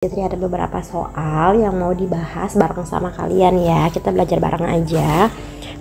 Jadi ada beberapa soal yang mau dibahas bareng sama kalian ya. Kita belajar bareng aja.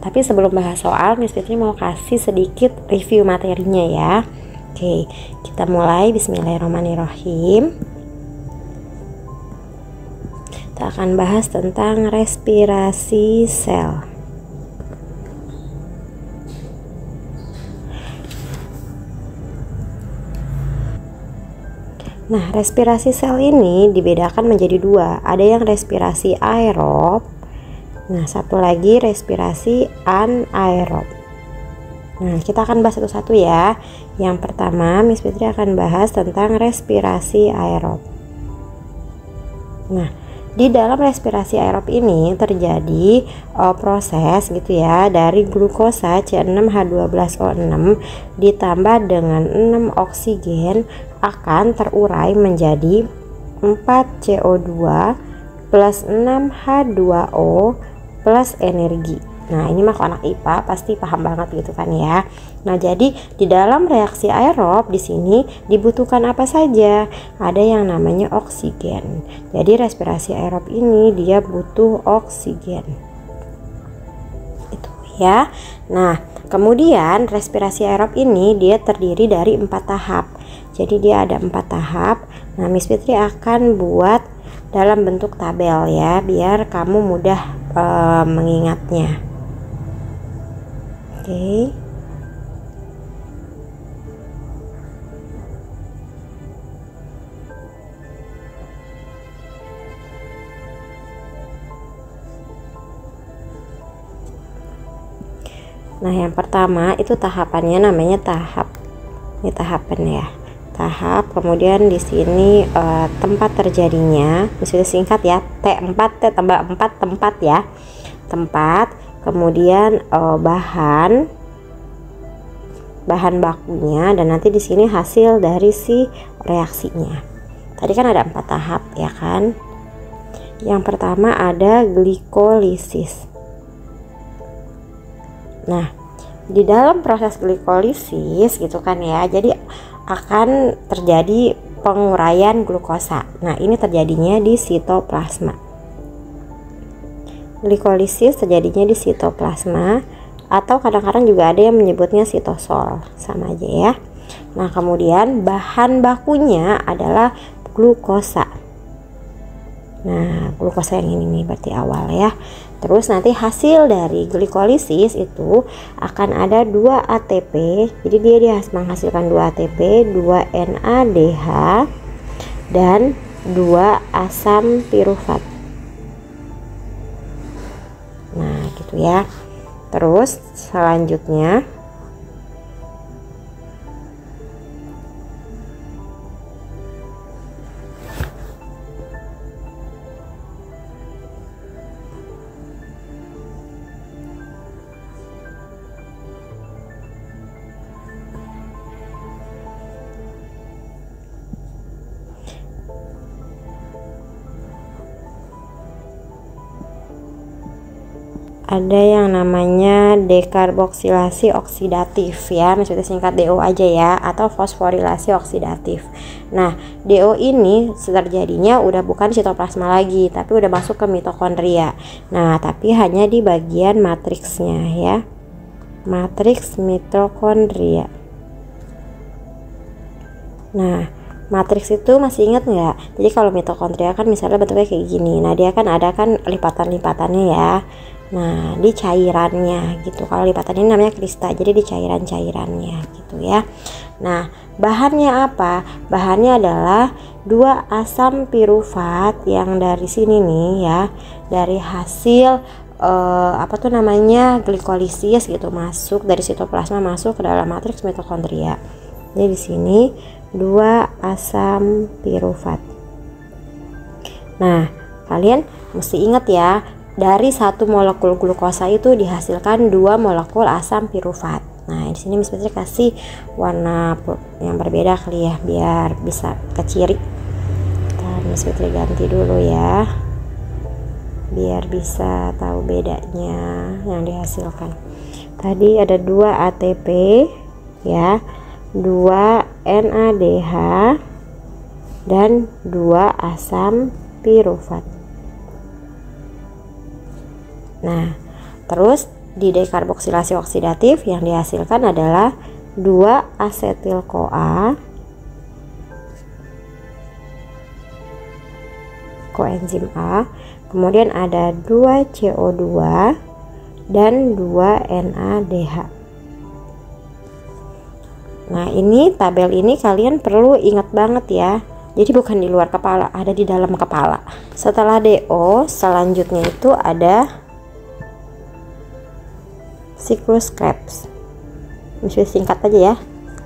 Tapi sebelum bahas soal, Miss Fitri mau kasih sedikit review materinya ya. Oke, kita mulai. Bismillahirrahmanirrahim. Kita akan bahas tentang respirasi sel. Nah, respirasi sel ini dibedakan menjadi dua. Ada yang respirasi aerob. Nah, satu lagi respirasi anaerob. Nah, kita akan bahas satu-satu ya. Yang pertama, Miss Fitri akan bahas tentang respirasi aerob. Nah, di dalam respirasi aerob ini terjadi proses gitu ya, dari glukosa C6H12O6 ditambah dengan 6 oksigen akan terurai menjadi 4 CO2 plus 6 H2O plus energi. Nah, ini mah anak IPA pasti paham banget gitu kan ya. Nah, jadi di dalam reaksi aerob di sini dibutuhkan apa saja? Ada yang namanya oksigen. Jadi respirasi aerob ini dia butuh oksigen. Itu ya. Nah, kemudian respirasi aerob ini dia terdiri dari 4 tahap. Jadi dia ada 4 tahap. Nah, Miss Fitri akan buat dalam bentuk tabel ya, biar kamu mudah mengingatnya. Oke. Nah, yang pertama itu tahapannya namanya tahap. Ini tahapan ya. Tahap, kemudian di sini tempat terjadinya, misalnya singkat ya, T4, T tambah 4 tempat ya. Tempat, kemudian bahan bakunya, dan nanti di sini hasil dari si reaksinya. Tadi kan ada 4 tahap ya kan. Yang pertama ada glikolisis. Nah, di dalam proses glikolisis gitu kan ya, jadi akan terjadi penguraian glukosa. Nah, ini terjadinya di sitoplasma. Glikolisis terjadinya di sitoplasma, atau kadang-kadang juga ada yang menyebutnya sitosol, sama aja ya. Nah, kemudian bahan bakunya adalah glukosa. Nah, glukosa yang ini nih berarti awal ya. Terus nanti hasil dari glikolisis itu akan ada 2 ATP. Jadi dia menghasilkan 2 ATP, 2 NADH, dan 2 asam pirufat. Nah, gitu ya. Terus selanjutnya ada yang namanya dekarboksilasi oksidatif ya, maksudnya singkat DO aja ya, atau fosforilasi oksidatif. Nah, DO ini terjadinya udah bukan sitoplasma lagi, tapi udah masuk ke mitokondria. Nah, tapi hanya di bagian matriksnya ya, matriks mitokondria. Nah, matriks itu masih ingat nggak? Jadi kalau mitokondria kan misalnya bentuknya kayak gini. Nah, dia kan ada kan lipatan-lipatannya ya. Nah, di cairannya gitu. Kalau lipatan ini namanya krista, jadi di cairan-cairannya gitu ya. Nah, bahannya apa? Bahannya adalah 2 asam pirufat yang dari sini nih ya, dari hasil apa tuh namanya glikolisis gitu, masuk dari sitoplasma masuk ke dalam matriks mitokondria. Jadi di sini 2 asam pirufat. Nah, kalian mesti ingat ya, dari 1 molekul glukosa itu dihasilkan 2 molekul asam pirufat. Nah, di sini Miss Fitri kasih warna yang berbeda kali ya, biar bisa keciri. Miss Fitri ganti dulu ya, biar bisa tahu bedanya yang dihasilkan. Tadi ada 2 ATP ya, 2 NADH, dan 2 asam pirufat. Nah, terus di dekarboksilasi oksidatif yang dihasilkan adalah 2 asetil-CoA, koenzim A, kemudian ada 2 CO2 dan 2 NADH. Nah, ini tabel ini kalian perlu ingat banget ya. Jadi bukan di luar kepala, ada di dalam kepala. Setelah DO, selanjutnya itu ada siklus Krebs. Bisa singkat aja ya,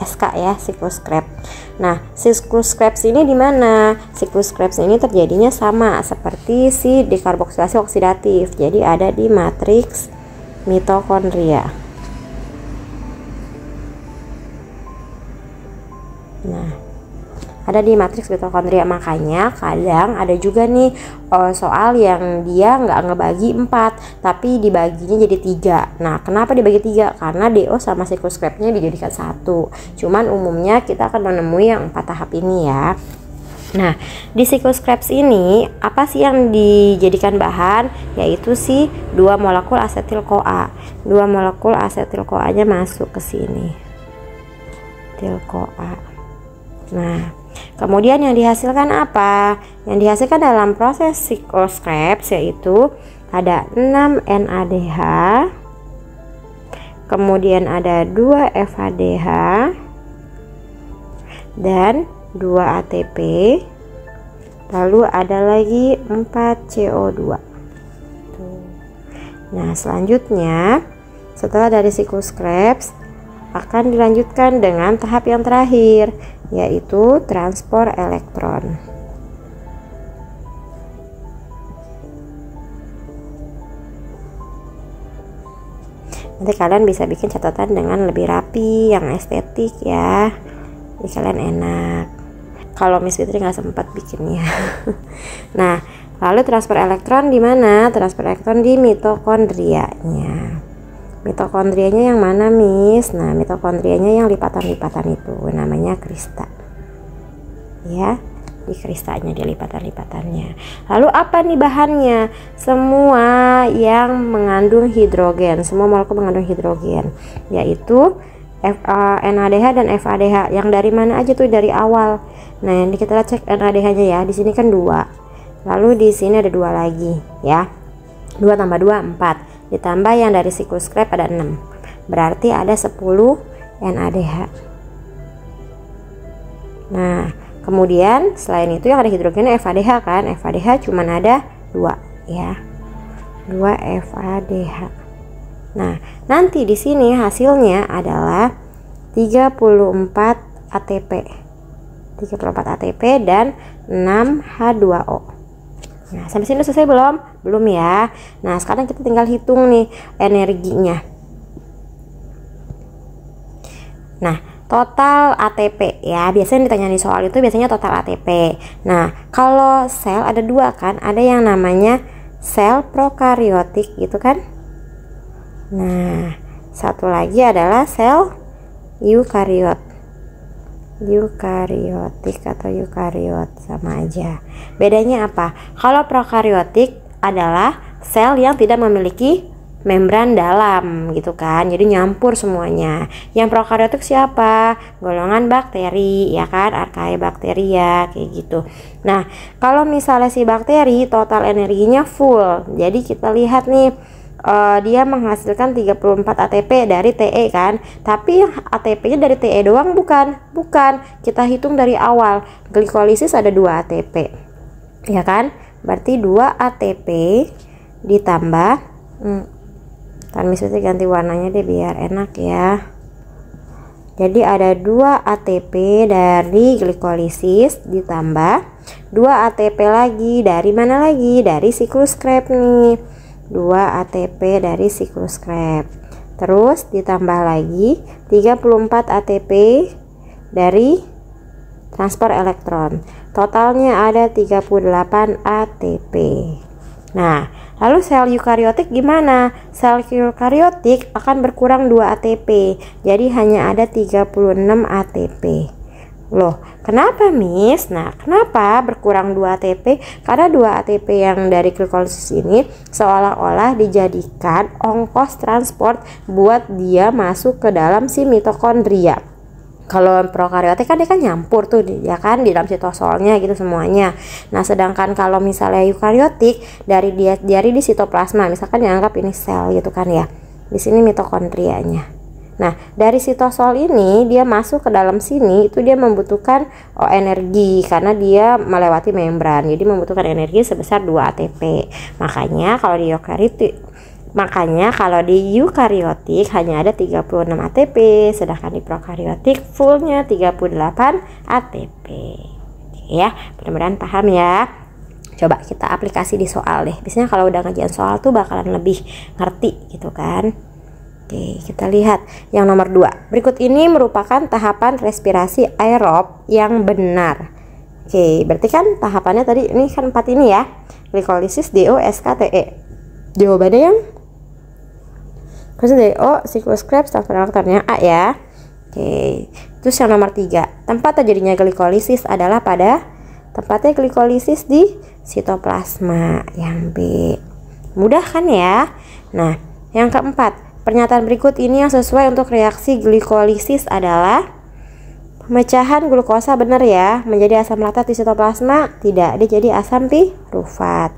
SK ya, siklus Krebs. Nah, siklus Krebs ini di mana? Siklus Krebs ini terjadinya sama seperti si dekarboksilasi oksidatif. Jadi ada di matriks mitokondria. Nah, ada di matriks mitokondria, makanya kadang ada juga nih soal yang dia nggak ngebagi 4 tapi dibaginya jadi 3. Nah, kenapa dibagi 3? Karena DO sama siklus Krebsnya dijadikan 1. Cuman umumnya kita akan menemui yang 4 tahap ini ya. Nah, di siklus Krebs ini apa sih yang dijadikan bahan? Yaitu si 2 molekul asetil-CoA. 2 molekul asetil-CoA-nya masuk ke sini. Asetil-CoA. Nah, kemudian yang dihasilkan apa? Yang dihasilkan dalam proses siklus Krebs yaitu ada 6 NADH, kemudian ada 2 FADH dan 2 ATP, lalu ada lagi 4 CO2. Nah, selanjutnya setelah dari siklus Krebs akan dilanjutkan dengan tahap yang terakhir, yaitu transport elektron. Nanti kalian bisa bikin catatan dengan lebih rapi, yang estetik ya, jadi kalian enak. Kalau Miss Fitri nggak sempat bikinnya. Nah, lalu transfer elektron di mana? Transfer elektron di mitokondrianya. Mitokondrianya yang mana, Miss? Nah, mitokondrianya yang lipatan-lipatan itu namanya krista. Ya, di kristanya, di lipatan-lipatannya. Lalu apa nih bahannya? Semua yang mengandung hidrogen, semua molekul mengandung hidrogen, yaitu NADH dan FADH. Yang dari mana aja tuh? Dari awal. Nah, yang kita cek NADH-nya ya. Di sini kan 2. Lalu di sini ada 2 lagi ya. 2 tambah 2 4. Ditambah yang dari siklus Krebs ada 6. Berarti ada 10 NADH. Nah, kemudian selain itu yang ada hidrogennya FADH kan. FADH cuma ada 2 ya. 2 FADH. Nah, nanti di sini hasilnya adalah 34 ATP. 34 ATP dan 6 H2O. Nah, sampai sini selesai belum? Belum ya. Nah, sekarang kita tinggal hitung nih energinya. Nah, total ATP ya. Biasanya ditanya di soal itu biasanya total ATP. Nah, kalau sel ada 2 kan? Ada yang namanya sel prokariotik gitu kan? Nah, satu lagi adalah sel eukariot. Eukariotik atau eukariot sama aja. Bedanya apa? Kalau prokariotik adalah sel yang tidak memiliki membran dalam gitu kan, jadi nyampur semuanya. Yang prokariotik siapa? Golongan bakteri ya kan, Archaebacteria kayak gitu. Nah, kalau misalnya si bakteri total energinya full, jadi kita lihat nih dia menghasilkan 34 ATP dari TE kan, tapi ATP-nya dari TE doang bukan, kita hitung dari awal. Glikolisis ada 2 ATP ya kan, berarti 2 ATP ditambah misalnya ganti warnanya deh biar enak ya. Jadi ada 2 ATP dari glikolisis ditambah 2 ATP lagi dari mana lagi? Dari siklus Krebs nih. 2 ATP dari siklus Krebs. Terus ditambah lagi 34 ATP dari transfer elektron. Totalnya ada 38 ATP. Nah, lalu sel eukariotik gimana? Sel eukariotik akan berkurang 2 ATP. Jadi hanya ada 36 ATP. Loh, kenapa Miss? Nah, kenapa berkurang 2 ATP? Karena 2 ATP yang dari glikolisis ini seolah-olah dijadikan ongkos transport buat dia masuk ke dalam si mitokondria. Kalau prokariotik kan dia kan nyampur tuh ya kan di dalam sitosolnya gitu semuanya. Nah, sedangkan kalau misalnya eukariotik dari di sitoplasma, misalkan dianggap ini sel gitu kan ya. Di sini mitokondrianya. Nah, dari sitosol ini dia masuk ke dalam sini itu dia membutuhkan energi karena dia melewati membran. Jadi membutuhkan energi sebesar 2 ATP. Makanya kalau di eukariotik hanya ada 36 ATP, sedangkan di prokariotik fullnya 38 ATP. Oke ya, mudah-mudahan paham ya. Coba kita aplikasi di soal deh. Biasanya kalau udah ngerjain soal tuh bakalan lebih ngerti gitu kan. Oke, kita lihat yang nomor 2. Berikut ini merupakan tahapan respirasi aerob yang benar. Oke, berarti kan tahapannya tadi ini kan 4 ini ya. Glikolisis, DO, SKTE. Jawabannya yang DO, siklus Krebs, faktornya A ya. Oke, terus yang nomor 3. Tempat terjadinya glikolisis adalah pada tempatnya glikolisis di sitoplasma, yang B. Mudah kan ya? Nah, yang keempat. Pernyataan berikut ini yang sesuai untuk reaksi glikolisis adalah pemecahan glukosa benar ya, menjadi asam laktat di sitoplasma tidak, dia jadi asam pirufat.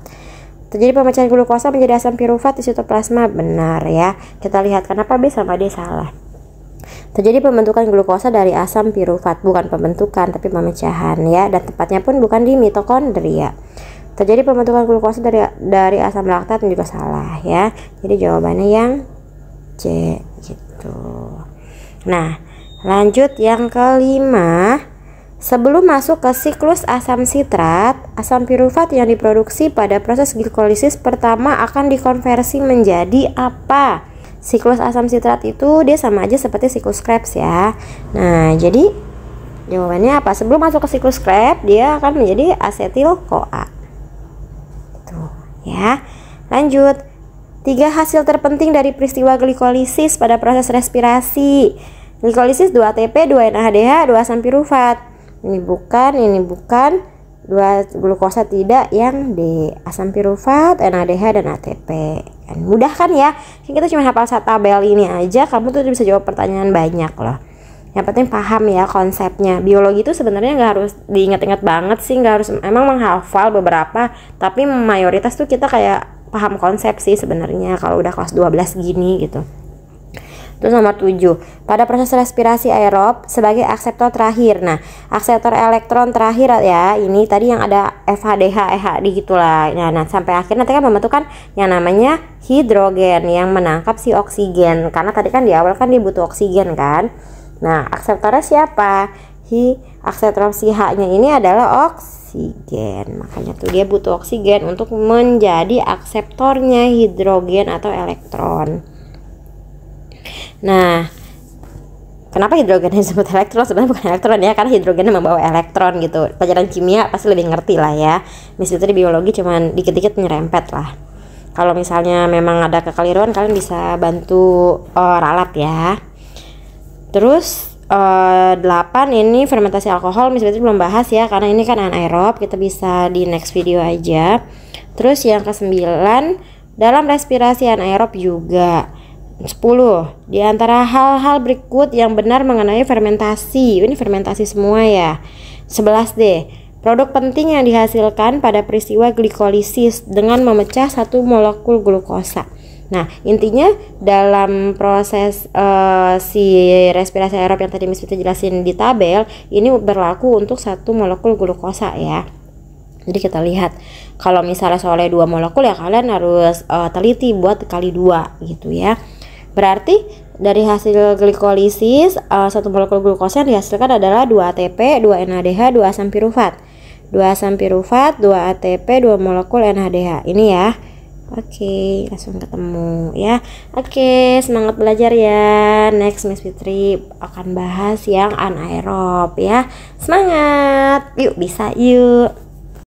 Terjadi pemecahan glukosa menjadi asam pirufat di sitoplasma benar ya. Kita lihat kenapa B sama D salah. Terjadi pembentukan glukosa dari asam pirufat, bukan pembentukan tapi pemecahan ya, dan tempatnya pun bukan di mitokondria. Terjadi pembentukan glukosa dari asam laktat juga salah ya. Jadi jawabannya yang C gitu. Nah, lanjut yang kelima. Sebelum masuk ke siklus asam sitrat, asam pirufat yang diproduksi pada proses glikolisis pertama akan dikonversi menjadi apa? Siklus asam sitrat itu dia sama aja seperti siklus Krebs ya. Nah, jadi jawabannya apa? Sebelum masuk ke siklus Krebs, dia akan menjadi asetil-CoA. Tuh, ya. Lanjut. 3 hasil terpenting dari peristiwa glikolisis pada proses respirasi. Glikolisis 2 ATP, 2 NADH, 2 asam pirufat. Ini bukan, 2 glukosa tidak, yang D. Asam pirufat, NADH, dan ATP. Dan mudah kan ya? Kita cuma hafal satu tabel ini aja, kamu tuh bisa jawab pertanyaan banyak loh. Yang penting paham ya konsepnya. Biologi itu sebenarnya nggak harus diingat-ingat banget sih, nggak harus emang menghafal beberapa, tapi mayoritas tuh kita kayak paham konsep sih sebenarnya kalau udah kelas 12 gini gitu. Terus nomor 7, pada proses respirasi aerob sebagai akseptor terakhir. Nah, akseptor elektron terakhir ya, ini tadi yang ada FHDH, EHD gitulah. Nah, sampai akhir nanti kan membentukkan yang namanya hidrogen yang menangkap si oksigen. Karena tadi kan di awal kan dia butuh oksigen kan. Nah, akseptornya siapa? Akseptor si H-nya ini adalah oksigen. Makanya tuh dia butuh oksigen untuk menjadi akseptornya hidrogen atau elektron. Nah, kenapa hidrogen disebut elektron? Sebenarnya bukan elektron ya, karena hidrogennya membawa elektron gitu. Pelajaran kimia pasti lebih ngerti lah ya. Misalnya tadi biologi cuman dikit-dikit nyerempet lah. Kalau misalnya memang ada kekeliruan, kalian bisa bantu ralat ya. Terus 8 ini fermentasi alkohol, misalnya belum bahas ya karena ini kan anaerob, kita bisa di next video aja. Terus yang ke-9 dalam respirasi anaerob juga. 10 di antara hal-hal berikut yang benar mengenai fermentasi. Ini fermentasi semua ya. 11D produk penting yang dihasilkan pada peristiwa glikolisis dengan memecah satu molekul glukosa. Nah, intinya dalam proses si respirasi aerob yang tadi Miss Fitri jelasin di tabel, ini berlaku untuk satu molekul glukosa ya. Jadi kita lihat, kalau misalnya soalnya 2 molekul ya kalian harus teliti buat kali 2 gitu ya. Berarti dari hasil glikolisis, satu molekul glukosa yang dihasilkan adalah 2 ATP, 2 NADH, 2 asam pirufat. 2 asam pirufat, 2 ATP, 2 molekul NADH. Ini ya. Oke, langsung ketemu ya. Oke, semangat belajar ya. Next Miss Fitri akan bahas yang anaerob ya. Semangat. Yuk bisa yuk.